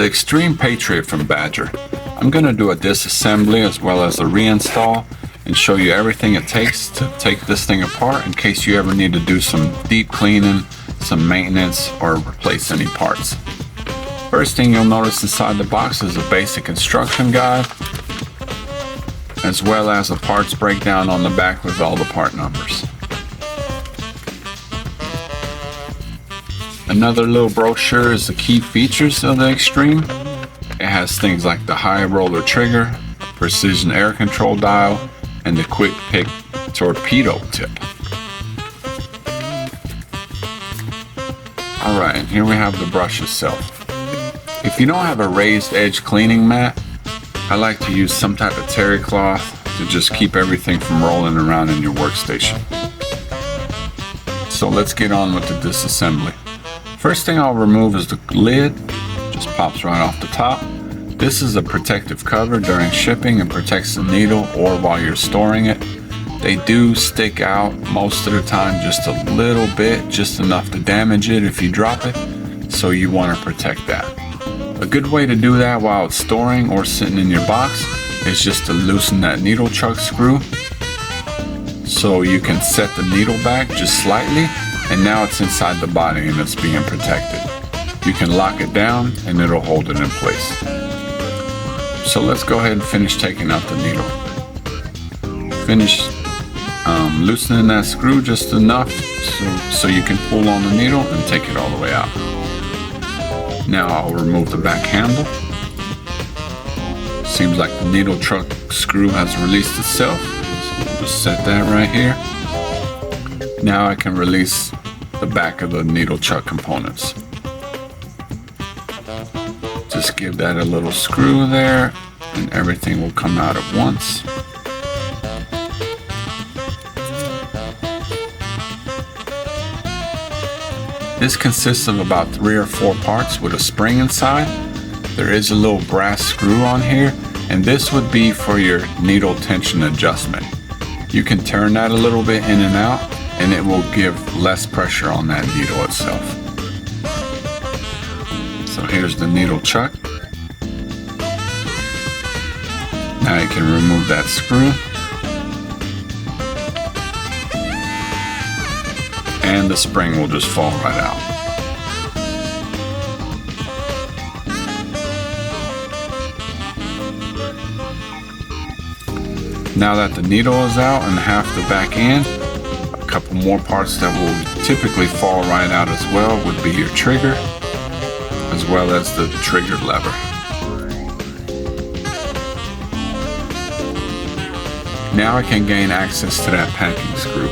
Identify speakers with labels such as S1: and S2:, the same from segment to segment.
S1: the Xtreme Patriot from Badger. I'm going to do a disassembly as well as a reinstall and show you everything it takes to take this thing apart in case you ever need to do some deep cleaning, some maintenance, or replace any parts. First thing you'll notice inside the box is a basic instruction guide, as well as a parts breakdown on the back with all the part numbers. Another little brochure is the key features of the Xtreme. It has things like the high roller trigger, precision air control dial, and the quick pick torpedo tip. Alright, here we have the brush itself. If you don't have a raised edge cleaning mat, I like to use some type of terry cloth to just keep everything from rolling around in your workstation. So let's get on with the disassembly. First thing I'll remove is the lid. Just pops right off the top. This is a protective cover during shipping and protects the needle or while you're storing it. They do stick out most of the time just a little bit, just enough to damage it if you drop it, so you want to protect that. A good way to do that while it's storing or sitting in your box is just to loosen that needle chuck screw so you can set the needle back just slightly, and now it's inside the body and it's being protected. You can lock it down and it'll hold it in place. So let's go ahead and finish taking out the needle. Finish loosening that screw just enough so you can pull on the needle and take it all the way out. Now I'll remove the back handle. Seems like the needle chuck screw has released itself. So we'll just set that right here. Now I can release the back of the needle chuck components. Just give that a little screw there and everything will come out at once. This consists of about 3 or 4 parts with a spring inside. There is a little brass screw on here, and this would be for your needle tension adjustment. You can turn that a little bit in and out, and it will give less pressure on that needle itself. So here's the needle chuck. Now you can remove that screw. And the spring will just fall right out. Now that the needle is out and half the back end, a couple more parts that will typically fall right out as well would be your trigger, as well as the trigger lever. Now I can gain access to that packing screw.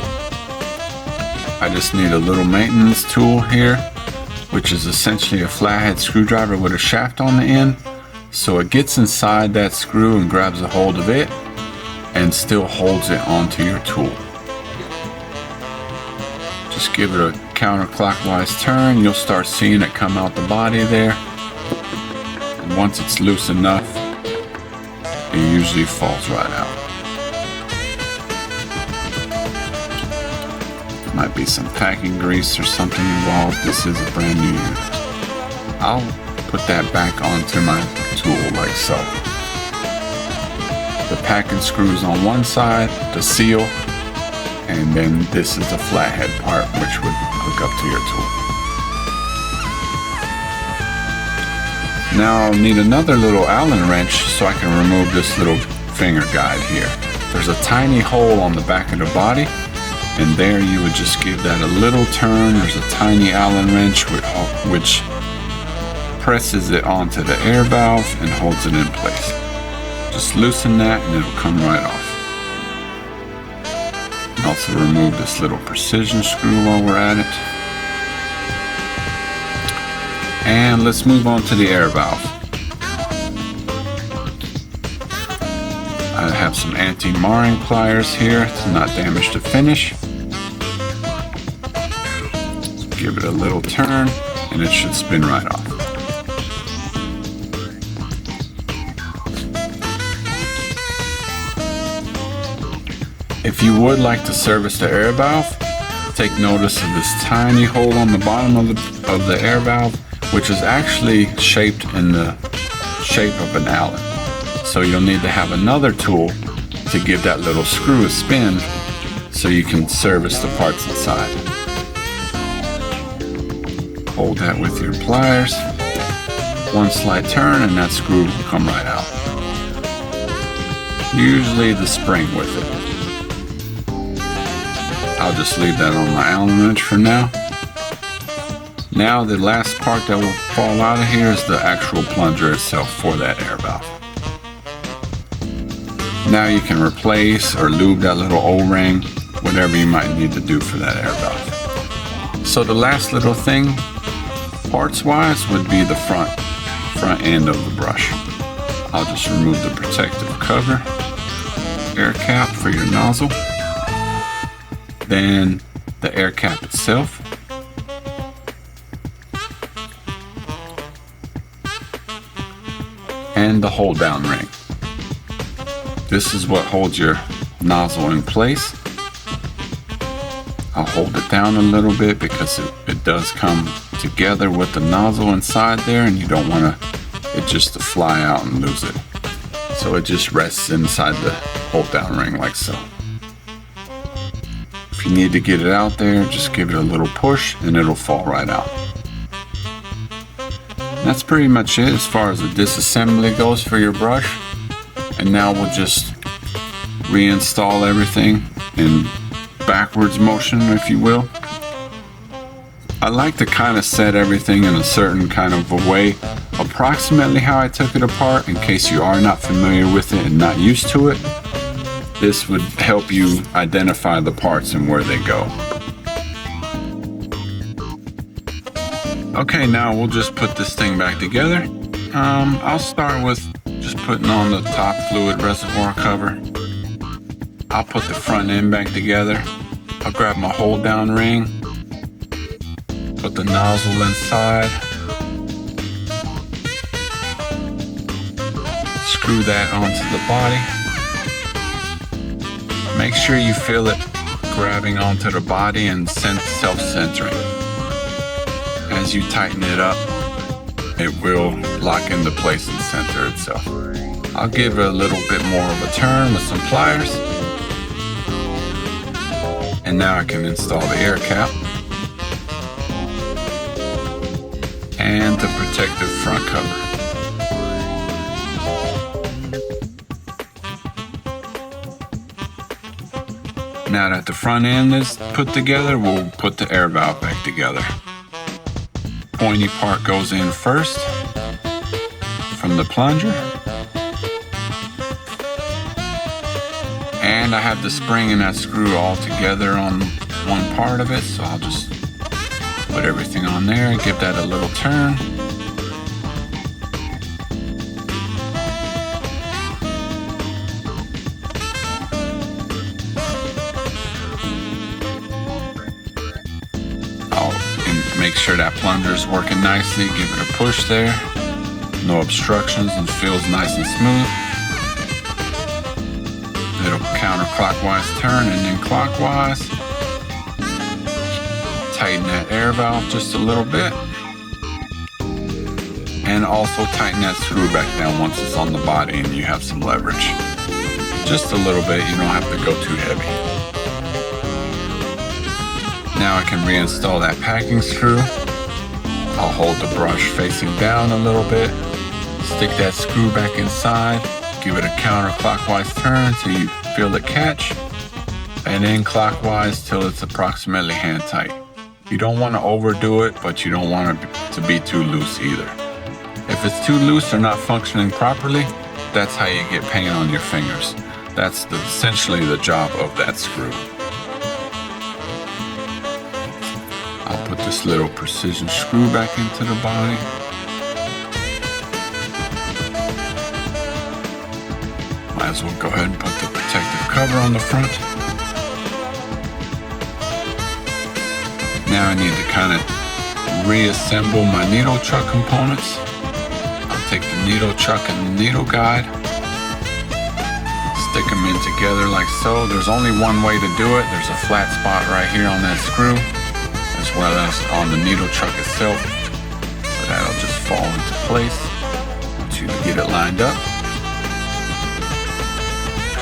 S1: I just need a little maintenance tool here, which is essentially a flathead screwdriver with a shaft on the end, so it gets inside that screw and grabs a hold of it and still holds it onto your tool. Just give it a counterclockwise turn, you'll start seeing it come out the body there, and once it's loose enough, it usually falls right out. Might be some packing grease or something involved. This is a brand new unit. I'll put that back onto my tool like so. The packing screws on one side, the seal, and then this is the flathead part which would hook up to your tool. Now I'll need another little Allen wrench so I can remove this little finger guide here. There's a tiny hole on the back of the body, and there you would just give that a little turn. There's a tiny Allen wrench which presses it onto the air valve and holds it in place. Just loosen that and it'll come right off. And also remove this little precision screw while we're at it. And let's move on to the air valve. I have some anti-marring pliers here to not damage the finish. Give it a little turn and it should spin right off. If you would like to service the air valve, take notice of this tiny hole on the bottom of the air valve which is actually shaped in the shape of an Allen. So you'll need to have another tool to give that little screw a spin so you can service the parts inside. Hold that with your pliers. One slight turn and that screw will come right out. Usually the spring with it. I'll just leave that on my Allen wrench for now. Now the last part that will fall out of here is the actual plunger itself for that air valve. Now you can replace or lube that little O-ring, whatever you might need to do for that air valve. So the last little thing, parts wise, would be the front end of the brush. I'll just remove the protective cover, air cap for your nozzle, then the air cap itself, and the hold down ring. This is what holds your nozzle in place. I'll hold it down a little bit because it does come together with the nozzle inside there, and you don't want it just to fly out and lose it. So it just rests inside the hold down ring like so. If you need to get it out there, just give it a little push and it'll fall right out. That's pretty much it as far as the disassembly goes for your brush. And now we'll just reinstall everything in backwards motion, if you will. I like to kind of set everything in a certain kind of a way, approximately how I took it apart, in case you are not familiar with it and not used to it. This would help you identify the parts and where they go. Okay, now we'll just put this thing back together. I'll start with just putting on the top fluid reservoir cover. I'll put the front end back together. I'll grab my hold down ring, put the nozzle inside, screw that onto the body. Make sure you feel it grabbing onto the body and self-centering. As you tighten it up, it will lock into place and center itself. I'll give it a little bit more of a turn with some pliers. And now I can install the air cap and the protective front cover. Now that the front end is put together, we'll put the air valve back together. Pointy part goes in first from the plunger. And I have the spring and that screw all together on one part of it, so I'll just put everything on there and give that a little turn. Make sure that plunger is working nicely. Give it a push there. No obstructions and feels nice and smooth. Little counterclockwise turn and then clockwise. Tighten that air valve just a little bit. And also tighten that screw back down once it's on the body and you have some leverage. Just a little bit, you don't have to go too heavy. Now I can reinstall that packing screw. I'll hold the brush facing down a little bit, stick that screw back inside, give it a counterclockwise turn till you feel it catch, and then clockwise till it's approximately hand tight. You don't want to overdo it, but you don't want it to be too loose either. If it's too loose or not functioning properly, that's how you get pain on your fingers. That's essentially the job of that screw. I'll put this little precision screw back into the body. Might as well go ahead and put the protective cover on the front. Now I need to kind of reassemble my needle chuck components. I'll take the needle chuck and the needle guide, stick them in together like so. There's only one way to do it. There's a flat spot right here on that screw, as well as on the needle chuck itself. So that'll fall into place to get it lined up.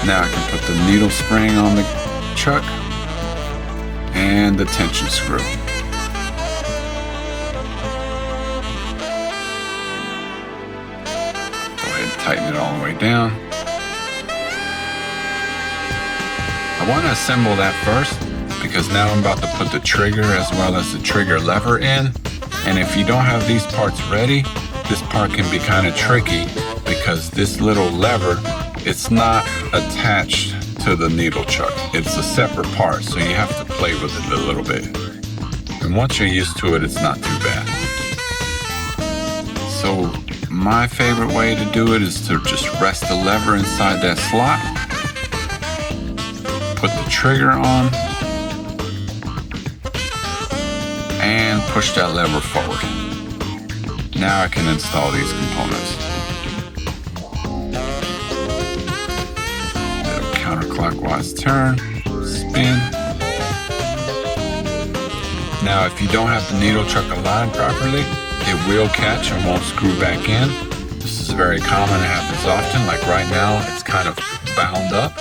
S1: Now I can put the needle spring on the chuck and the tension screw. Go ahead and tighten it all the way down. I want to assemble that first because now I'm about to put the trigger as well as the trigger lever in. And if you don't have these parts ready, this part can be kind of tricky because this little lever, it's not attached to the needle chuck. It's a separate part, so you have to play with it a little bit. And once you're used to it, it's not too bad. So my favorite way to do it is to just rest the lever inside that slot, put the trigger on, and push that lever forward. Now I can install these components. Little counterclockwise turn, spin. Now if you don't have the needle chuck aligned properly, it will catch and won't screw back in. This is very common, it happens often. Like right now, it's kind of bound up,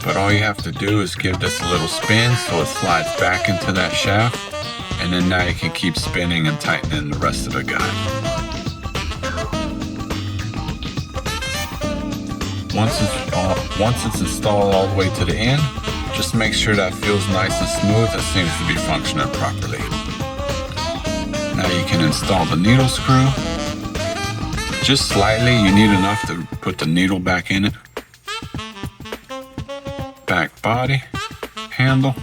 S1: but all you have to do is give this a little spin so it slides back into that shaft. And then now you can keep spinning and tightening the rest of the guide. Once it's installed all the way to the end, just make sure that feels nice and smooth. It seems to be functioning properly. Now you can install the needle screw. Just slightly, you need enough to put the needle back in it. Back body, handle.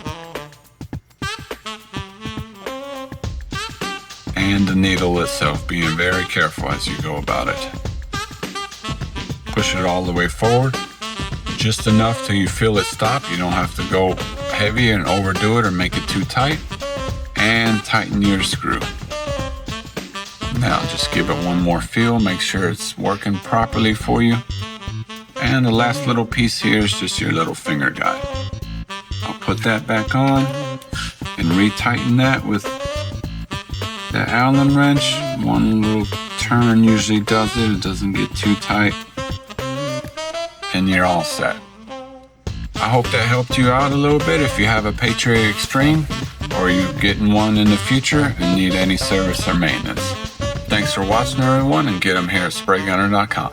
S1: And the needle itself, being very careful as you go about it. Push it all the way forward, just enough till you feel it stop. You don't have to go heavy and overdo it or make it too tight. And tighten your screw. Now just give it one more feel, make sure it's working properly for you. And the last little piece here is just your little finger guide. I'll put that back on and retighten that with the Allen wrench. One little turn usually does it. It doesn't get too tight. And you're all set. I hope that helped you out a little bit. If you have a Patriot Xtreme or you're getting one in the future and need any service or maintenance. Thanks for watching, everyone, and get them here at spraygunner.com.